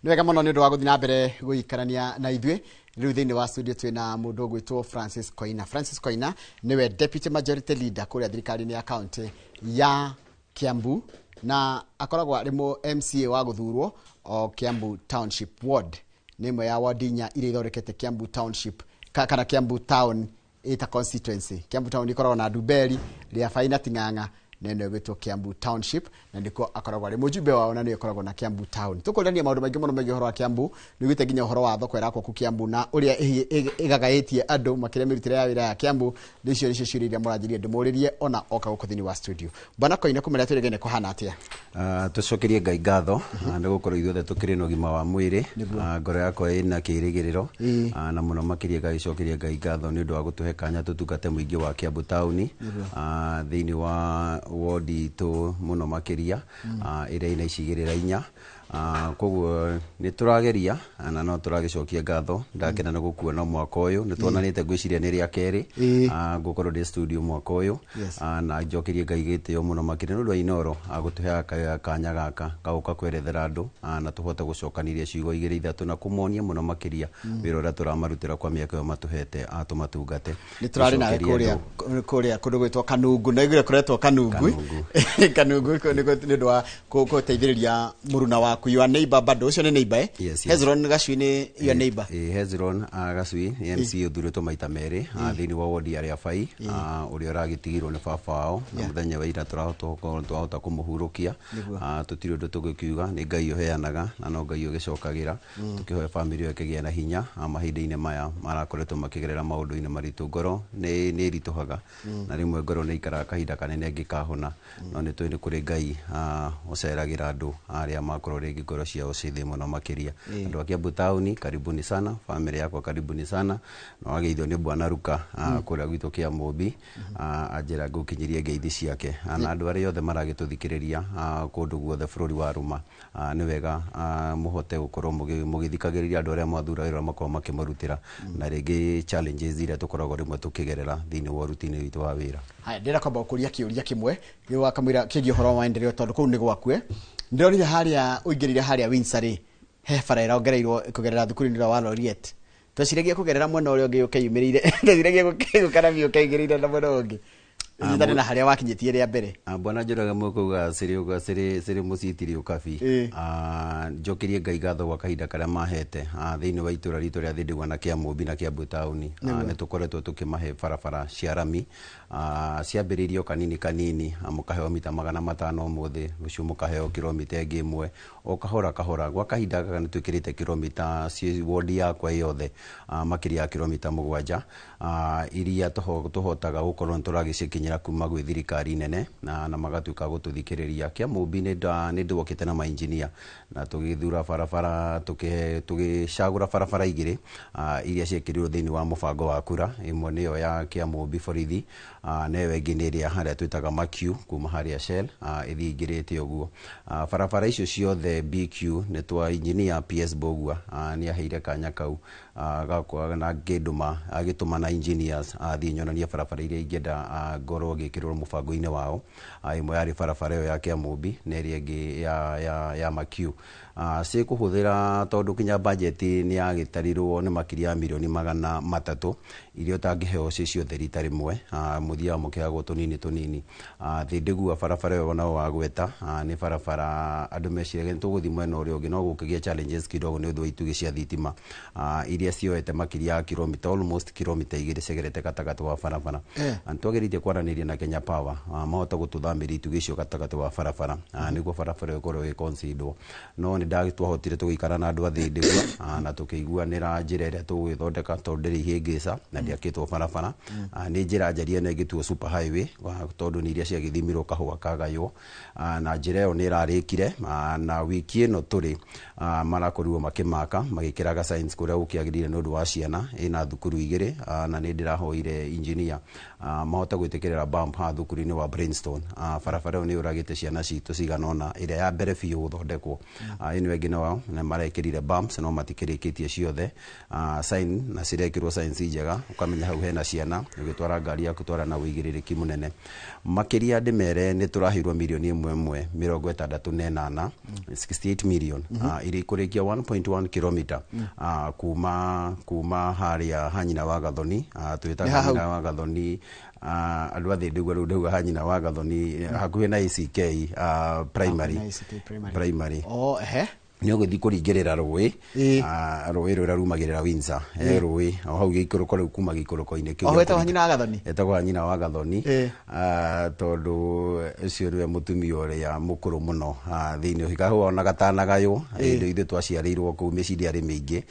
Nĩ wega mũno nĩ ũndũ wa gũthiĩ na mbere gũikarania na ithuĩ. Rĩu thĩinĩ wa studio twĩna mũndũ ũgwĩtwo Francis Koina. Francis Koina nĩwe Deputy Majority Leader kũrĩa thirikari-inĩ ya kaunti ya Kiambu na akoragwo arĩ MCA wa gũthurwo o Kiambu Township Ward. Nĩ ĩmwe ya ward inya iria ithondekete Kiambu Township kana Kiambu Town ĩta constituency. Kiambu Town ikoragwo na Nduberi, Rĩabai na Ting'ang'a nene gwĩtwo Kiambu Township na ndiko akoragwo arĩ mũjumbe wao na nĩ akoragwo na Kiambu Town. Tũkũrania maũndũ maingĩ mũno megiĩ ũhoro wa Kiambu, nĩ gwĩte nginya ũhoro wa thoko ĩrakwo ku Kiambu na ũrĩa ĩgagaĩtie andũ makĩria mĩrutĩre ya wĩra ya Kiambu. Nĩcio ciũria iria mũranjirie ndĩmũũrĩrie ona oka gũkũ thĩinĩ wa studio. Bwana Koina kũmenya tũrĩgene kũhana atĩa? Tũcokerie Ngai ngatho nĩ gũkorwo ithuothe tũkĩrĩ na ũgima wa mwĩrĩ, ngoro yakwa ĩna kĩĩrĩgĩrĩro na mũno makĩria gagĩcokeria Ngai ngatho nĩ ũndũ wa gũtũhe kanya tũtungate mũingĩ wa Kiambu Town thĩinĩ wa wodi itũ mũno makĩria ĩrĩa ina icigĩrĩra inya. Koguo nĩ tũrageria na no tũragĩcokia ngatho. Ndakena nĩ gũkuona mwaka ũyũ, nĩ tuonanĩte ngwĩciria nĩ rĩa kerĩ ngũkorwo ndĩ studio mwaka ũyũ na njokerie Ngai gĩtĩo mũno makĩria nĩ ũndũ wa Inoro gũtũhe kanya gaka gagũka kwerethera andũ na tũhote gũcokanĩria ciugo igĩrĩ ithatũ na kũmonia mũno makĩria wĩra ũrĩa tũramarutĩra kwa mĩaka ĩyo matũhete tũmatungate. Nĩ tũrarĩ nawe kũrĩa kũndũ gwĩtwo Kanungu na igũrĩa kũretwo Kanungu nĩ ũndũ wa gũteithĩrĩria mũruna wa your neighbor bado ucio ni neighbor Yes. Hezron Gacui ni your neighbor Hezron Gacui MCA ũthurĩtwo maita merĩ thĩinĩ wa wodi ya Rĩabai ũrĩa ũragitigirwo nĩ baba wao na mũthenya wa ira tũrahota kũmũhurũkia. Tũtirĩ ũndũ tũgĩkiuga nĩ Ngai ũheanaga na no Ngai ũgĩcokagĩra. Tũkĩhoya famĩlĩ ĩyo ĩkĩgĩa na hinya mahinda-inĩ maya marakoretwo makĩgerera maũndũ-inĩ maritũ. Ngoro nĩ ĩritũhaga na rĩmwe ngoro nĩ ikaraga kahinda kanene ĩngĩkahona, no nĩ tũĩ nĩ kũrĩ Ngai ũceragĩra andũ arĩa makorwo rĩngĩ ngoro ciao ciĩ mũno makĩria. Andũ a Kiambu Town karibuni sana, family yakwa karibuni sana. No wageithio nĩ Bwana Ruka kũrĩa gwitũ Kiambu anjĩra ngũkinyirie ngeithi ciake na andũ arĩa othe maragĩtũthikĩrĩria kũndũ guothe bũrũri wa Ruma. Nĩ wega mũhote gũkorwo mũgĩthikagĩrĩria andũ arĩa mathura wĩra makorwo makĩmarutĩra na rĩngĩ challenges iria tũkoragwo rĩmwe tũkĩgerera thĩinĩ wa ũruti-inĩ witũ wa wĩra. Haya, ndĩra kwamba gũkũria kĩũria kĩmwe gĩwakamwĩra kĩgiĩ ũhoro wa maendeleo tondũ kũu nĩ gwakue. Ndĩronire harĩa ũingĩrire harĩa Windsor he bara ĩrongereirwo kũgerera thukuru-inĩ wa Loriet. Tweciragia kũgerera mwena ũrĩa ũngĩ ũkĩyumĩrĩire, tweciragia gũkana mĩo ũkaingĩrĩire na mwena ũngĩ. Nĩtharĩ na harĩa wakinyĩtie rĩa mbere. Bwana njũraga mũkauga cirĩ mũcitiri ũkabi. Njokerie Ngai ngatho gwa kahinda karĩa mahete thĩinĩ wa itũra ritũ rĩa Thĩndĩgwa na Kiambu na Kiambu Town. Nĩ tũkoretwo tũkĩmahe barabara cia rami ciambĩrĩirio kanini mũkaheo mita 500 ũmũthĩ, rũciũ mũkaheo kilomita ĩngĩ ĩmwe o kahora kahora. Gwa kahinda gaka nĩ twĩkĩrĩte kilomita wodi yakwa yothe makĩria ya kilomita 7 iria tũhotaga gũkorwo tũragĩcikinyĩra kuma gwĩ thirikari nene na magatuĩka gũtũthikĩrĩria. Kiambu nĩ ndĩwokĩte na mainjinia na tũgĩthura barabara tũgĩcagũra barabara igĩrĩ iria ciekĩrirwo thĩinĩ wa mũbango wa kura. Ĩmwe nĩyo ya Kiambu borithi na ĩyo ĩngĩ nĩ ĩrĩa harĩa twĩtaga MATŨÚRA kuma harĩa Shell ĩthiĩ ingĩrĩte ũguo. Barabara icio ciothe BQ nĩ twa engineer PS Bogua nĩ aheire kanya kau na agĩtũma na engineers thiĩ nyonanie barabara iria ingĩenda ngorwo gĩkĩrwo mũbango-inĩ wao. Ĩmwe yarĩ barabara ĩyo ya Kiambu na ĩrĩa ĩngĩ ya MATŨÚRA. Cikũhũthĩra tondũ kinya budget nĩ yagĩtarirwo nĩ makĩria ya mirioni 300 iria ũtangĩheo ciothe rita rĩmwe, mũthia mũkĩhagwo tũnini. Thĩndĩgua barabara ĩyo nao wagweta nĩ barabara andũ meciragia tũgũthiĩ mwena ũrĩa ũngĩ no gũkĩgĩa challenges kidogo nĩ ũndũ wa itugĩ cia thitima iria cioete makĩria ya kilomita almost kilomita 2 cigerete gatagatĩ wa barabara. Twagĩrĩire kwaranĩria na Kenya Power mahota gũtũthamĩria itugĩ icio gatagatĩ wa barabara nĩguo barabara ĩkorwo ĩconsiderwo. No nĩ twahotire tũgĩikara na andũ a Thĩndĩgua na tũkĩiguanĩra njĩra ĩrĩa tũgwĩthondeka tondũ ndĩrĩ ihĩngĩca na ndĩakĩtwo barabara. Nĩ njĩra njarie na ĩgĩtuo super highway tondũ nĩ iria ciagĩthimirwo kahũa kagaywo na njĩra ĩyo nĩ ĩrarĩkire na wiki ĩno tũrĩ marakorirwo makĩmaka magĩkĩraga signs kũrĩa gũkĩagĩrĩire nĩ ũndũ wa ciana ĩna thukuru igĩrĩ na nĩ ndĩrahoire engineer mahota gwĩtĩkĩra gwikirira bump ha thukuru-ini wa Brainstorm barabara ĩyo nĩ ũragĩte ciana citũ ciganona ĩrĩa ya mbere biũ gũthondekwo ĩno ĩngĩ no marekĩrire bumps no matikĩrĩkĩtie ciothe sign na cirekĩrwo signs njega ũkamenya hau hena ciana ũgĩtwara ngari yaku twara na ũigĩrĩrĩki mũnene makĩria ndĩmere nĩ tũraheirwo mirioni 1.68 68 million iria ikũrĩkia 1.1 kilomita kuma harĩa hanyina wa Gathoni twĩtaga hanyina wa Gathoni andũ athĩ ndĩgua rĩu ndauga hanyina wa Gathoni hakuhĩ na ACK primary nĩ ũgũthiĩ kũringĩrĩra rũĩ rũrĩa rumagĩrĩra Windsor rũĩ hau gĩikũrũko rĩu kuma gĩikũrũko-inĩ kĩu etagwo hanyina wa Gathoni etagwo hanyina wa Gathoni tondũ ũcio nĩwe mũtumia ũrĩa mũkũrũ mũno thĩinĩ hikahu ona gatanagayũ indo ithuĩ twaciarĩirwo kũu mĩciri arĩ mĩingĩ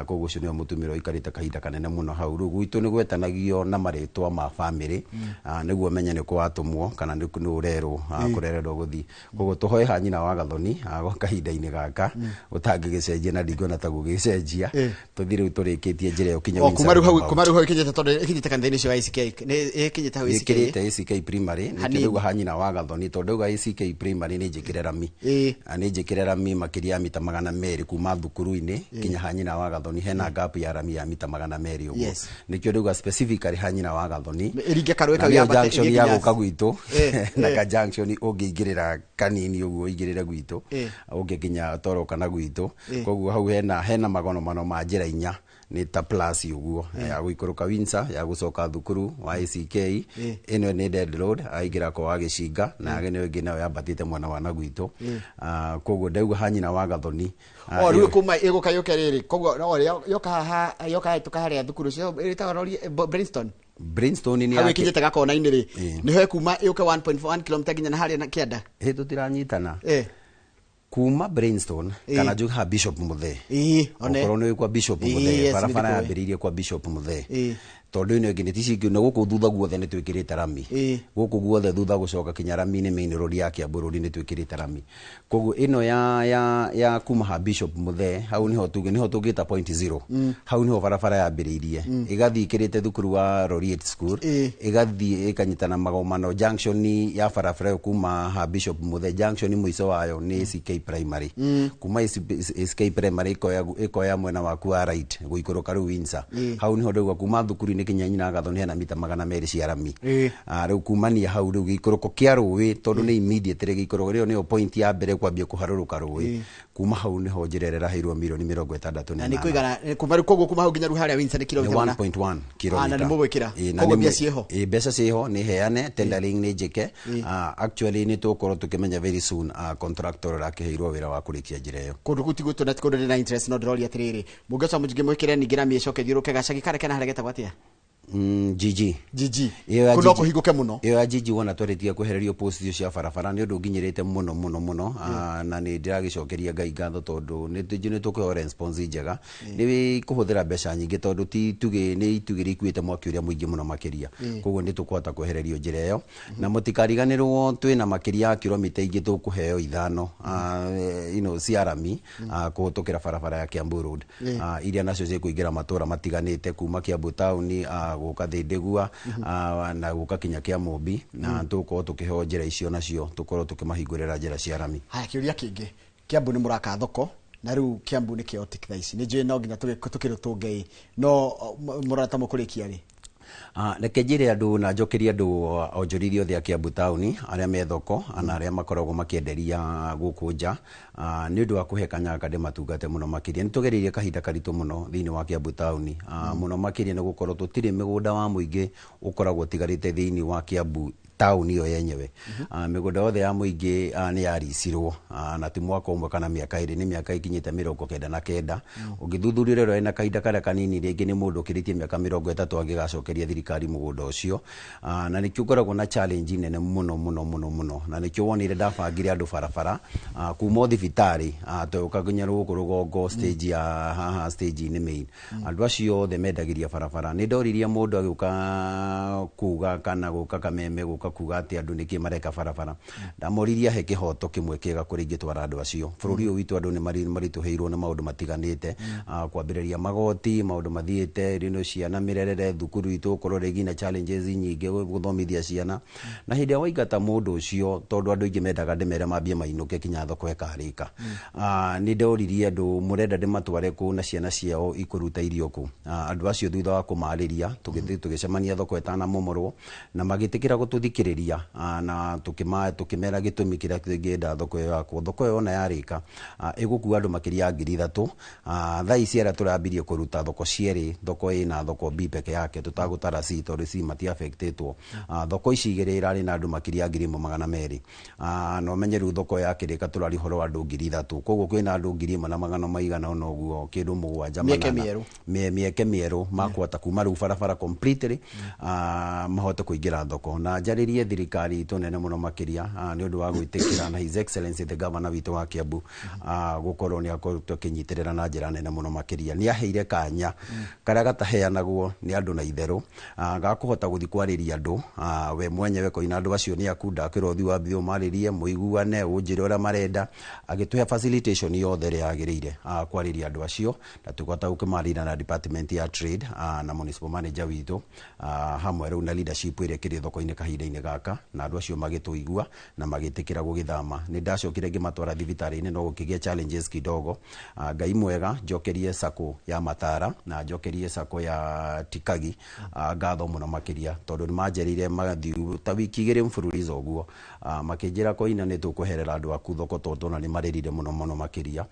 koguo ũcio nĩwe mũtumia ũrĩa ũikarĩte kahinda kanene mũno hau rĩu gwitũ nĩ gwetanagio na marĩtwa ma bamĩrĩ nĩguo menye nĩ kwatũmwo kana nĩ ũrerwo kũrererwo gũthiĩ koguo tũhoe hanyina wa Gathoni gwa kahinda-inĩ gaka utangĩgĩcenjia na ndingona ta gũgĩcenjia tũthiĩ rĩu tũrĩkĩtie njĩra ĩyo kinya kuma rĩu hau ikinyĩte tondũ ikinyĩte kanitha-inĩ cio ACK ikinyĩte hau ikĩrĩte ACK primary nĩkĩo rĩu hanyina wa Gathoni tondũ uga ACK primary nĩ njĩkĩre rami nĩ njĩkĩre rami makĩria ya mita 200 kuma thukuru-inĩ kinya hanyina wa Gathoni hena gap ya rami ya mita 200 ũguo nĩkĩo rĩuga specifically hanyina wa Gathoni ĩringe karũĩ kau ya junction ya gũka gwitũ na ka junction ũngĩingĩrĩra kanini ũguo ingĩrĩre gwitũ ũngĩkinya toroka na gwitũ koguo hau hena magono ma njĩra inya nĩ ta plus ũguo ya gũikũrũka Windsor ya gũcoka thukuru wa ACK ĩno nĩ dead road aingĩra kwa Gĩcinga na agene ĩngĩ nayo yambatĩte mwena wa na gwitũ koguo ndauga hanyina wa Gathoni rĩu kuma ĩgũka yũke rĩrĩ koguo yoka haha hĩtũka harĩa thukuru cio ĩtagwo Brainstorm nĩ hau ikinyĩte gakona-inĩ rĩ nĩho kuma yũke 1.1 km nginya na harĩa kĩanda tũtiranyitana kuma Brainstorm kana njuga Bishop Muthee okorwo nĩ kwa Bishop Muthee barabara yambĩrĩirie kwa Bishop Muthee tondũ ĩno ĩngĩ nĩ ticingĩ na gũkũ thutha guothe nĩ twĩkĩrĩte rami gũkũ guothe thutha gũcoka kinya rami-inĩ main road ya Kiambu road nĩ twĩkĩrĩte rami koguo ĩno ya kuma ha Bishop Muthee hau niho tũngĩta point 0 hau niho barabara yambĩrĩirie ĩgathiĩ ĩkĩrĩte thukuru wa Roriet School ĩgathiĩ ĩkanyitana magomano junction ya barabara ĩyo kuma ha Bishop Muthee junction mũico wayo nĩ ACK primary kuma ACK primary ĩkoya mwena waku wa right gũikũrũka rĩu Windsor hau niho ndauga kuma thukuru-inĩ kinya nyina Gathoni hena mita 200 cia rami rĩu kumania hau rĩu gĩikũrũko kĩa rũĩ tondũ nĩ immediate gĩikũrũko rĩyo nĩyo point ya mbere kwambia kũharũrũka rũĩ kuma hau niho njĩra ĩrĩa ĩraheirwo mirioni 68 na nĩ kũigana kuma koguo kuma hau nginya rĩu harĩa Windsor nĩ kilomita 1.1 kilomita na nĩ mũgwĩkĩra koguo mbia ciĩho mbeca ciĩho nĩ heane tendering nĩ njĩke actually nĩ tũkorwo tũkĩmenya very soon contractor akĩheirwo wĩra wa kũrĩkia njĩra ĩyo kũndũ kũu tigũtũ na kũndũ na interest no ndĩroria atĩrĩrĩ mũngĩcoka mũngĩ mwĩkĩre ningĩ rami ĩcoke thiũrũke gacagi karĩa kena harĩa getagwo atĩa Gigi kuno kuhiguke muno iyo Gigi wona twaritia kwehererio post icio cia barabara ni undu nginyirite muno na ni ndiragicokeria Ngai ngatho tondu ni tukuhe response njega ni kuhuthira mbeca nyingi tondu ti tuge ni itugire ikuite mwaki uria muingi muno makiria koguo ni tukuhota kwehererio njira iyo na mutikariganirwo twina makiria ya kilomita ingi tukuheo 5 cia rami kuhutukira barabara ya Kiambu road iria nacio cikuingira matura matiganite kuma Kiambu town guka Thindegua na guka kinya Kiambu na tuko tukiheo njira icio nacio tukorwo tukimahingurira njira cia rami. Haya kiuria kingi Kiambu ni muraka thoko na riu Kiambu ni chaotic thaa ici ni njui no nginya tukirutunge no murata mukurikia ri reke njire andu na njokeria andu onjoririo thia Kiambu town aria me thoko ana aria makoragwo makienderia guku nja ni undu wa kuhe kanyaka ndi matungate muno makiria ni tugeririe kahinda karitu muno thiini wa Kiambu town muno makiria ni gukorwo tutire migunda wa muingi ukoragwo tigarite thiini wa Kiambu town iyo yenyewe migunda yothe ya muingi ni yaricirwo na ti mwaka umwe kana miaka iri ni miaka ikinyite 99 ungithuthuria rero ena kahinda karia kanini ringi ni mundu ukiritie miaka 30 angigacokeria thirikari mugunda ucio na nikio ngoragwo na challenge nene muno na nikio wonire ndabangire andu barabara kuma thibitari toka nginya rugo rugongo stage ya haha stage ni main andu acio othe mendagiria barabara ni ndoririe mundu agiuka kuga kuga kana guka kameme guka kuga ati andu niki mareka barabara ndamoriria he kihoto kimwe kiega kuri ingitwara andu acio bururi witu andu ni marituheirwo na maundu matiganite kwambiriria magoti maundu mathiite rino ciana mirerere thukuru itu kororegi na challenges nyingi guthomithia ciana na hindi ya waigata mundu ucio tondu andu ingi mendaga ndimere mambie mainuke kinya thoko ekarika ni ndoririe andu murenda ndimatware ku na ciana ciao ikuruta irio ku andu acio thutha wa kumariria tugicemania thoko etana momorwo na magitikira gututhikiriria na tukimera gitumi kiria kingenda thoko yakwo thoko yo na yarika iguku andu makiria 3,000 thaa ici ara turambirie kuruta thoko cieri thoko ina thoko B peke yake tutagutara C tondu C mati affectetwo thoko ici igiri irari na andu makiria 200,000 no menye ru thoko yake rika turari horo andu 3,000 koguo kwina andu 1,000 maigana ona uguo kindu mugwanja mieke mieru makwata kuma ru barabara completely mahote kuingira thoko na njaririe thirikari itu nene muno makiria ni undu wa gwitikira na his excellency the governor witu wa Kiambu gukorwo ni akorwo kinyitirira na njira nene muno makiria ni aheire kanya karia gataheanagwo ni andu na itheru gakuhota guthi kwariria andu we mwenyewe Koina andu acio ni akunda kirothi wa bio maririe muiguane unjire ura marenda agituhe facilitation yothe ria agirire kwariria andu acio na tugota ukimarira na department ya trade na municipal manager witu hamwe ru na leadership ire kiri thoko-ini kahinda-ini gaka na andu acio magituigua na magitikira gugithama ni ndacokire ngimatwara thibitari-ini no gukigia challenges kidogo ngai mwega njokerie sako ya Matara na njokerie sako ya Tikagi ngatho muno makiria tondu ni manjerire magathiu ta wiki igiri mfururizo guo makinjira Koina ni tukuherera andu aku thoko tondu na ni maririre muno makiria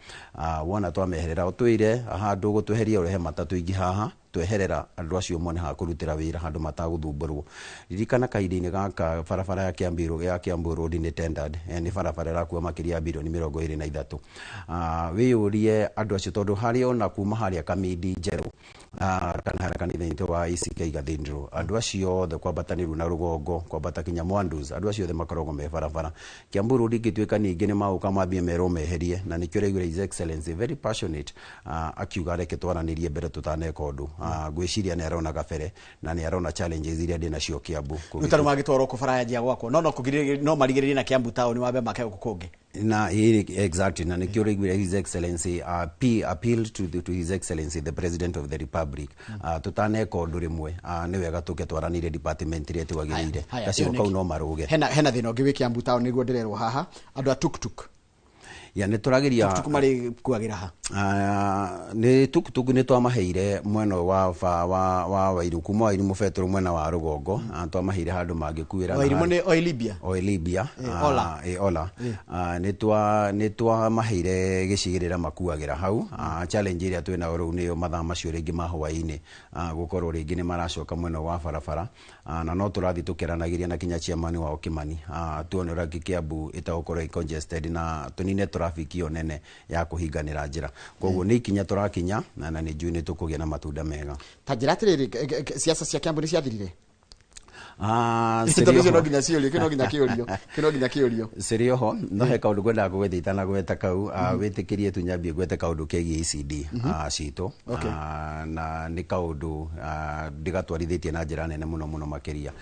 wona twameherera utwire handu gutuheria urehe matatu ingi haha tweherera andu acio mone ha kurutira wira handu mataguthumbũrwo ririkana kahinda-ini gaka barabara ya Kiambu road ni tendered ni barabara rakua makiria bilioni 23 wiyurie andu acio tondu hari ona kuma haria Kamidi Njeru kana kanitha wa ICK Gathindro andu acio the kwabataniru na rugongo kwabata kinya Mwandus andu acio the makorogo me barabara Kiambu road igituika ningi ni mauka mambie mero meherie na nikyo regula his excellency very passionate akiuga reke twaranirie mbere tutaneka undu gwiciria ni arona gabere na ni arona challenges iria ndina cio Kiambu utaru magitwaro ku baraya njia gwako no kugirire no marigirire na Kiambu town wambe make kukungi na exactly na nikyo regula his excellency appeal to his excellency the president of the republic tutaneka undu rimwe ni wega tuke twaranire department ria twagirire kacio kau no maruge hena thina ungi wi Kiambu town niguo ndirerwo haha andu a tuktuk ya ne turagiria tuktuk mari kuagira ha ni tuktuk ni twamaheire mweno wa wairu kuma wairu mufetro mwena wa rugongo twamaheire handu mangikuira wairu ni Oilibia ola ni twamaheire gicigirira makuagira hau challenge iria twina ru ni mathaa macio ringi ma hwaini gukorwo ringi ni maracoka mweno wa barabara na no turathi tukiranagiria na kinya chairman wa Okimani tuonera Kiambu itagukorwo congested na tunine traffic yo nene ya kuhinganira njira koguo ni kinya turakinya na ni njui ni tukugia na matunda mega ta njira atiriri siasa cia Kiambu ni ciathirire serio no ginya kiorio serio ho no he kaundu gwenda gwethita na gweta kau witikirie tunyambie gweta kaundu kegi ECD cito na ni kaundu ndigatwarithitie na njira nene muno makiria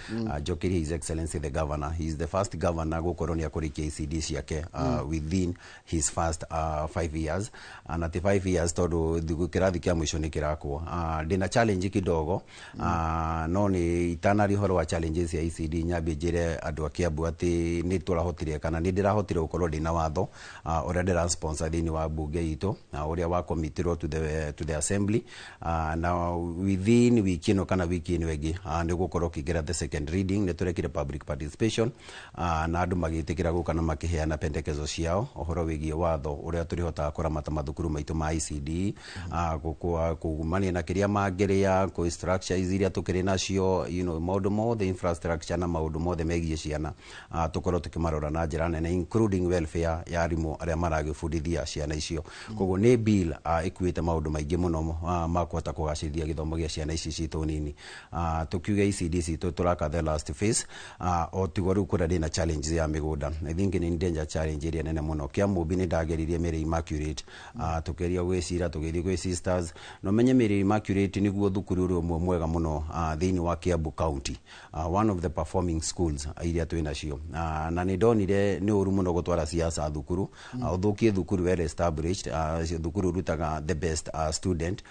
njokirie his excellency the governor he is the first governor gukoronia kurikia ECD ciake within his first 5 years and at 5 years tondu thigukirathi kia mwisho ni kirakwo ndina challenge kidogo no ni itanari horo wa challenges ya ECD nyambie njire andu a Kiambu ati ni turahotire kana ni ndirahotire gukorwo ndina watho uria ndira sponsor thini wa bunge itu uria wa committee to the assembly na within wiki ino kana wiki ino egi ni gukorwo kigira the second reading ni turekire public participation na andu magitikira guka na makiheana pendekezo ciao ohoro wigie watho uria turihota kuramata mathukuru maitu ma ECD kugumania na kiria mangeria ku structures iria tukiri nacio maundu mothe infrastructure na maundu mothe megie ciana tukorwo tukimarora na njira nene including welfare ya arimu aria maragibundithia ciana icio koguo ni bill ikuite maundu maingi muno makwata kugacithia githomo gia ciana ici citu nini tukiuga ECD citu turaka the last phase o tigoru kura dina challenge ya migunda I think ni danger challenge iria nene muno Kiambu ni ndageririe Mary Immaculate tukeria gwicira tugethi gwi sisters no menye Mary Immaculate niguo thukuru uri umwe mwega muno thini wa Kiambu county one of the performing schools iria twĩ nacio, na nĩ ndonire nĩ ũru mũno gũtwara siasa thukuru, ũthũkie thukuru well established, thukuru rutaga the best student,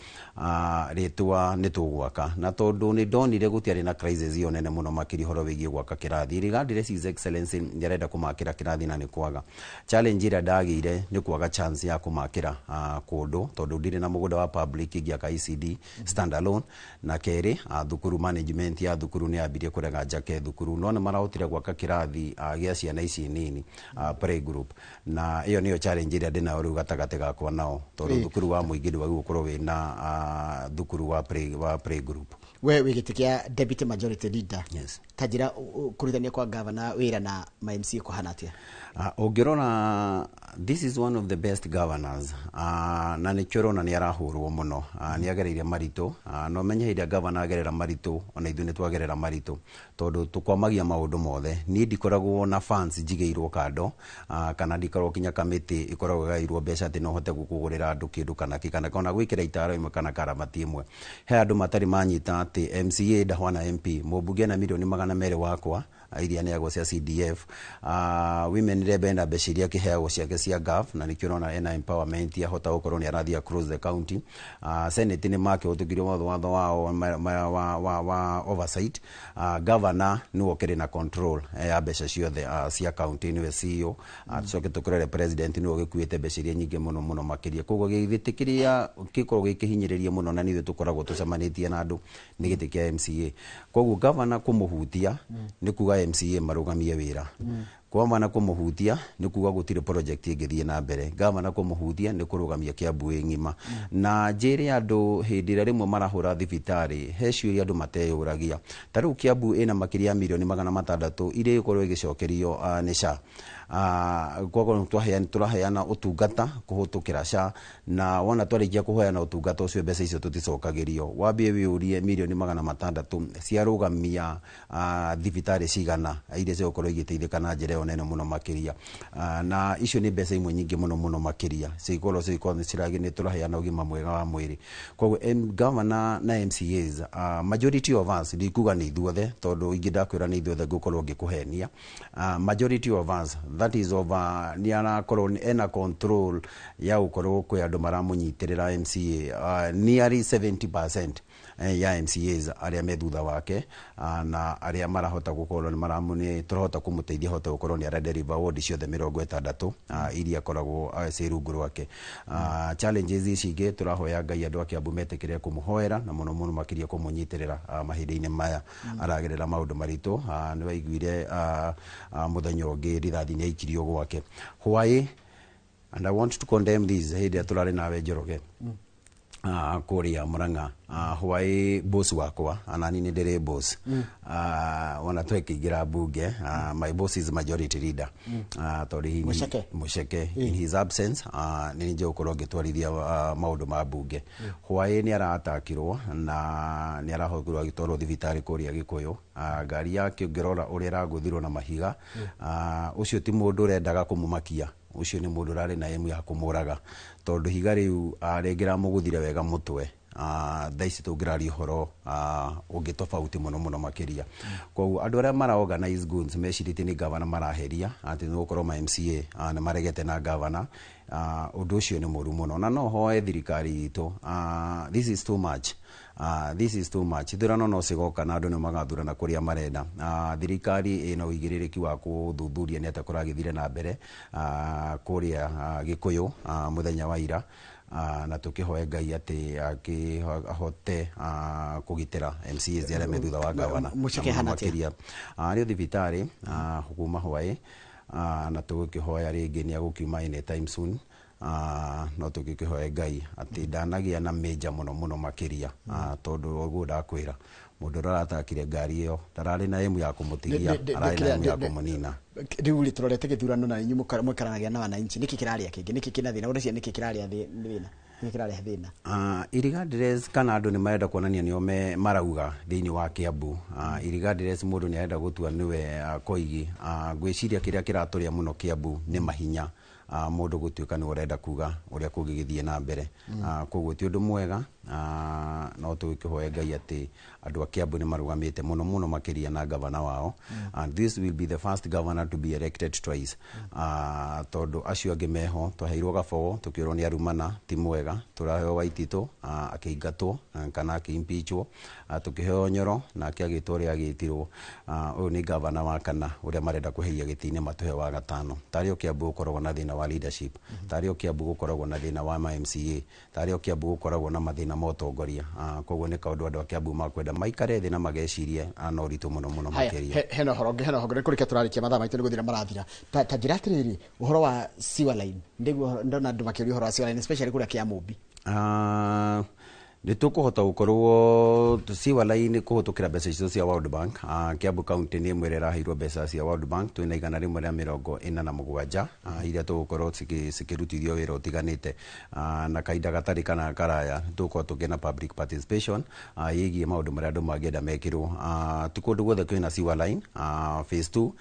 rĩtwa nĩ tũgwaka, na tondũ nĩ ndonire gũtiarĩ na crisis yo nene mũno makĩria horo wĩgiĩ gwaka kĩrathi, regardless his excellency nĩ arenda kũmakĩra kĩrathi na nĩ kwaga. Challenge ĩrĩa ndagĩire nĩ kwaga chance ya kũmakĩra kũndũ, tondũ ndirĩ na mũgũnda wa public ngĩaka ECD standalone, na kerĩ thukuru management ya thukuru nĩ yambirie kũrega njake thukuru, no nĩ marahotire gwaka kĩrathi gĩa ciana ici nini play group, na ĩyo nĩyo challenge ĩrĩa ndĩ nayo rĩu gatagatĩ gakwa nao, tondũ thukuru wa mũingĩ ndwagĩrĩirwo gũkorwo wĩna thukuru wa play group. We wĩgĩtĩkia deputy majority leader, Yes. Tanjira kũrithania kwa governor wĩra na MCA kũhana atĩa? Ũngĩrora, this is one of the best governors, na nĩ kĩrona nĩ arahũrwo mũno, nĩ agereire maritũ, no menye hĩndĩ governor agerera maritũ, ona ithuĩ nĩ twagerera maritũ, tondũ tũkwamagia maũndũ mothe. Niĩ ndikoragwo na fans njigĩirwo kando, kana ndikoragwo kinya kamĩtĩ ĩkoragwo ĩgaĩirwo mbeca atĩ no hote gũkũgũrĩra andũ kĩndũ kana kana gwĩkĩra itaro ĩmwe kana karamati ĩmwe. He andũ matarĩ manyita atĩ MCA ndahwana MP, mũmbunge na milioni 200 wakwa iria nĩ agwo cia CDF, women rebenda mbeca iria kĩheagwo ciake cia GAF, na nĩkĩo ũrona ena empowerment ya hota gũkorwo nĩ arathiĩ across the county. Senate nĩ makĩhũtũkirio watho wao wa oversight. Governor nĩwe ũkĩrĩ na control ya mbeca ciothe cia county, nĩwe CEO. Tũcoke tũkorere president nĩwe ũgĩkuĩte mbeca iria nyingĩ mũno makĩria, koguo gĩtĩ kĩrĩa gĩkoragwo gĩkĩhinyĩrĩria mũno na nithuĩ tũkoragwo tũcemanĩtie na andũ nĩ gĩtĩ kĩa MCA. Koguo governor kũmũhutia nĩ kuga MCA marũgamie wĩra. Governor kũmũhutia nĩ kuga gũtirĩ project ĩngĩthiĩ na mbere. Governor kũmũhutia nĩ kũrũgamia Kiambu ng'ima. Na njĩre andũ hĩndĩ ĩrĩa rĩmwe marahũra thibitarĩ, he ciũria andũ mateyũragia. Ta rĩu Kiambu ĩna makĩria ya milioni 600 iria ikorwo igĩcokerio nĩ SHA. Koguo tũraheana ũtungata kũhũtũkĩra SHA, na wona twarĩkia kũheana ũtungata ũcio mbeca icio tũticokagĩrio. Wambie wĩũrie milioni 600 ciarũgamia thibitarĩ cigana iria cigũkorwo igĩteithĩka na njĩra ĩyo nene mũno makĩria, na icio nĩ mbeca imwe nyingĩ mũno makĩria cikorwo nĩ tũraheana ũgima mwega wa mwĩrĩ. Koguo governor na MCAs, majority of us ndikuga nĩ ithuothe, tondũ ingĩ ndakwĩra nĩ ithuothe ngũkorwo ngĩkũhenia. Majority of us, that is over, nĩ arakorwo ena control ya gũkorwo kwĩ andũ maramũnyitĩrĩra MCA, nearly 70% ya MCAs arĩa me thutha wake, na arĩa marahota gũkorwo nĩ tũrahota kũmũteithia hota gũkorwo nĩ aradeliver ward ciothe 60 iria akoragwo ciĩ rungu rwake. Challenges ici ingĩ tũrahoya Ngai andũ a Kiambu metĩkĩre kũmũhoera na mũno makĩria kũmũnyitĩrĩra mahinda-inĩ maya aragerera maũndũ maritũ. Nĩ waiguire mũthenya ũngĩ rithathi nĩ aikirio gwake. Why? And I want to condemn this hĩndĩ tũrarĩ nawe Njoroge kũrĩa Murang'a. Why boss wakwa, anani nĩ ndĩrĩ boss, ona twekĩingĩra bunge, my boss is majority leader, tondũ Mucheke in his absence, nĩ nje gũkorwo ngĩtwarithia maũndũ ma bunge. Why nĩ aratakirwo na nĩ arahotwo agĩtwarwo thibitarĩ kũrĩa Gĩkũyũ, ngari yake ũngĩrora ũrĩa ĩragũthirwo na mahiga. Ũcio ti mũndũ ũrendaga kũmũmakia, ucio nĩ mũndũ rarĩ na emu ya kũmũraga, tondũ higa rĩu rĩngĩra mũgũthire wega mũtwe, thaici tũngĩraria ũhoro ũngĩ tofauti mũno makĩria. Koguo andũ arĩa mara organize goods mecirĩtie nĩ governor maraheria atĩ nĩ gũkorwo ma MCA nĩ maregete na governor. Ũndũ ũcio nĩ mũru mũno, na no hoe thirikari itũ, this is too much. This is too much. Ithurano no cigoka na andũ nĩ magathurana kũrĩa marenda. Thirikari ĩna ũigĩrĩrĩki wa gũthuthuria nĩ atĩa kũragĩthire na mbere kũrĩa Gĩkũyũ mũthenya wa ira, na tũkĩhoe Ngai atĩ akĩhote kũgitĩra MCAs arĩa me thutha wa governor makĩria rĩo thibitarĩ kuma hwaĩ, na tũgũkĩhoya rĩngĩ nĩ agũkiuma anytime soon. No tũgĩkĩhoe Ngai atĩ ndanagĩa na meja mũno makĩria, tondũ ũguo ndakwĩra mũndũ ũratakire ngari ĩyo ndararĩ na emu ya kũmũtigia, ararĩ na emu ya kũmũnina. Rĩu rĩ tũrorete gĩthurano na inyuĩ mũikaranagia na wananchi, nĩkĩ kĩrarĩa kĩngĩ, nĩkĩ kĩna thĩna, ũrĩa nĩkĩ kĩrarĩa thĩna, nĩkĩ kĩrarĩa thĩna? Irregardless kana andũ nĩ marenda kuonania nĩo marauga thĩinĩ wa Kiambu, irregardless mũndũ nĩ arenda gũtua nĩwe Koigi, ngwĩciria kĩrĩa kĩratũrĩa mũno Kiambu nĩ mahinya. Mũndũ gũtuĩka nĩ ũrenda kuga ũrĩa kũngĩgĩthiĩ na mbere. Koguo ti ũndũ mwega, no tukihoya Ngai ati andu a Kiambu ni marugamite muno makiria na governor wao, and this will be the first governor to be elected twice. Tondu acio angi meho twaheirwo gabogo tukirwo ni arumana ti mwega, turaheo Waititu akiingatwo kana akimpichwo, tukiheo Nyoro na akiagitwo ria agitirwo. Uyu ni governor wa kana uria marenda kuheia gitine matuhe wa gatano. Tario Kiambu ukoragwo na thina wa leadership, tario Kiambu ukoragwo na thina wa MCA, tario Kiambu ukoragwo na mathina ma utongoria. Koguo ni kaundu andu a Kiambu makwenda maikare thina magecirie no ritu muno makiria. Heno horo kurikia turarikia mathaa maitu ni guthira marathira. Ta njira atiriri uhoro wa sewer line ndiguo ndona andu makiria uhoro wa sewer line especially kuria Kiambu. Ni tukuhota gukorwo sewer line kuhutukira mbeca icio cia World Bank. Kiambu county ni imwe iraheirwo mbeca cia World Bank, twina 147 iria tugukorwo cikirutithio wira utiganite na kaida gatari kana karaya. Tugukorwo tukina public participation yigie maundu maria andu mangienda mekirwo. Tukundu guothe kwina sewer line phase 2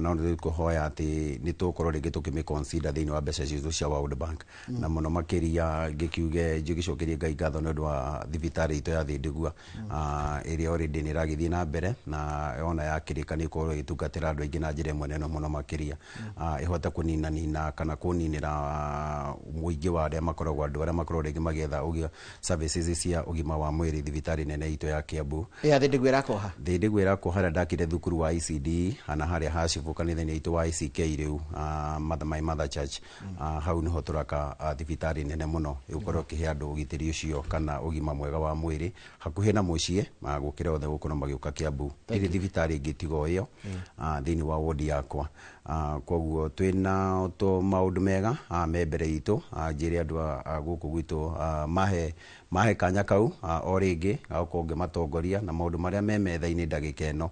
na ndu kuhoya ati ni tugukorwo ringi tukimiconsider thiini wa mbeca icio cia World Bank, na muno makiria ngikiuge ngicokerie Ngai ngatho ni thibitari ito ya Thindigua area already ni ragithie na mbere na ona yakirika ni ko itungatira andu aingi na njira imwe neno muno makiria ihota kunina kana kuninira muingi wa aria makoragwo andu aria makoragwo ringi magetha ugia services cia ugima wa mwiri thibitari nene ito ya Kiambu Thindigua irakoha ndakire thukuru wa ICD ana haria hashifu kanitha-ini itu wa ICK riu Mother Church. Hau niho turaka thibitari nene muno igukorwo kihe andu ugitiri ucio kana ugima mwega wa mwiri hakuhi na mucie gukira othe gukorwo magiuka Kiambu. Iri thibitari ingitigo iyo thiini wa ward yakwa. Koguo twina maundu mega membere itu njire andu guku gwitu mahe kanya kau o ringi gaukonge matongoria na maundu maria memetha-ini ndagika ino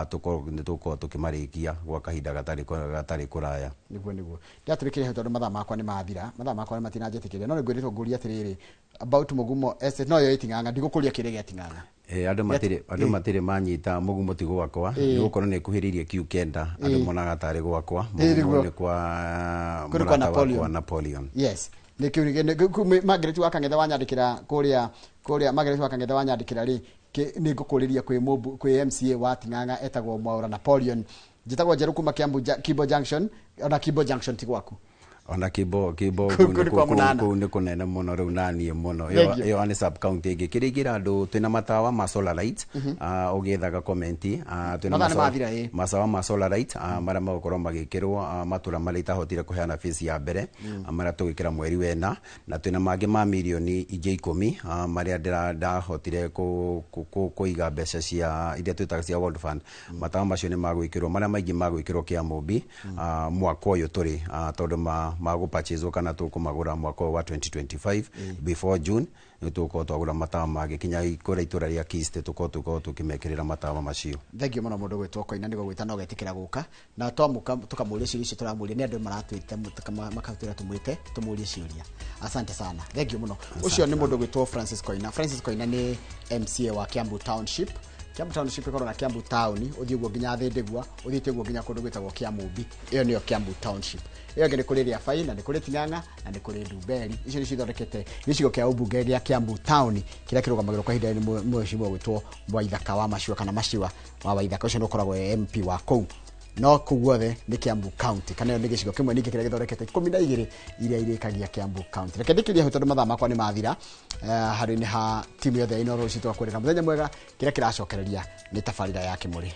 tukorwo tukimarikia gwa kahinda gatari kuraya. Niguo ndaturikire tondu mathaa makwa ni mathira, mathaa makwa ni matinanjetikiria, no ngwiritwo nguria atiriri about Mugumo estate no yo itinganga ndigukuria kire gia tinganga. Andu matire manyita Mugumo ti gwakwa ni gukorwo ni kuhiririe Q kenda andu monaga tari gwakwa Mugumo ni kwa Napoleon. Yes, Margaret wakangetha wanyandikira kuria Margaret wakangetha wanyandikira ri ni ngukuriria kwi MCA wa Ting'ang'a etagwo Mwaura Napoleon. Njitagwo Njeru kuma Kiambu Junction, ona Kiambu Junction ti gwaku. Ona Kibo ni kunene muno riu nanie muno yo ani sub county ingi kirigira andu twina matawa ma solar light ugiethaga commenti twina masawa ma solar light maria magukorwo magikirwo matura maria itahotire kuheana fees ya mbere maria tugikira mweri wena, na twina mangi ma milioni ingi 10 maria ndahotire kuiga mbeca cia iria twitaga cia World Fund. Matawa macio ni magwikirwo maria maingi magwikirwo Kiambu mwaka uyu turi tondu mago purchase kana tukumagura mwaka wa 2025 before June tuko twagura matawa mage kinya ikora itura ria Kiste tuko tukimekirira matawa macio. Thank you muno mundu gwitwo Koina nigo gwitana ugetikira guka na twamuka tukamuria ciuria icio turamuria ni andu maratwite makatwira tumurie ciuria. Asante sana, thank you muno. Ucio ni mundu gwitwo Francis Koina. Francis Koina ni MCA wa Kiambu Township. Kiambu Township ikoro na Kiambu Town uthii guo nginya Thindigua uthite guo nginya kundu gwitagwo Kiambu. Iyo niyo Kiambu Township. Iyo ngene kuri ria Faina na ni kuri Ting'ang'a na ni kuri Ndumberi. Icio ni cithondekete gicigo kia ubunge gia Kiambu Town kiria kirugamagirwo kwa hinda ni mweshimwo gwitwo Waithaka wa Maciwa kana Maciwa wa Waithaka. Ucio nukoragwo MP wa kou no kuguothe ni Kiambu County kana ni gicigo kimwe ningi kiria githondekete 12 iria irikagia Kiambu County. Reke ndikiria hutondo mathaa makwa ni mathira hari ni ha timu yothe ino ruci twakurira muthenya mwega kiria kiracokereria ni tabarira ya Kimuri.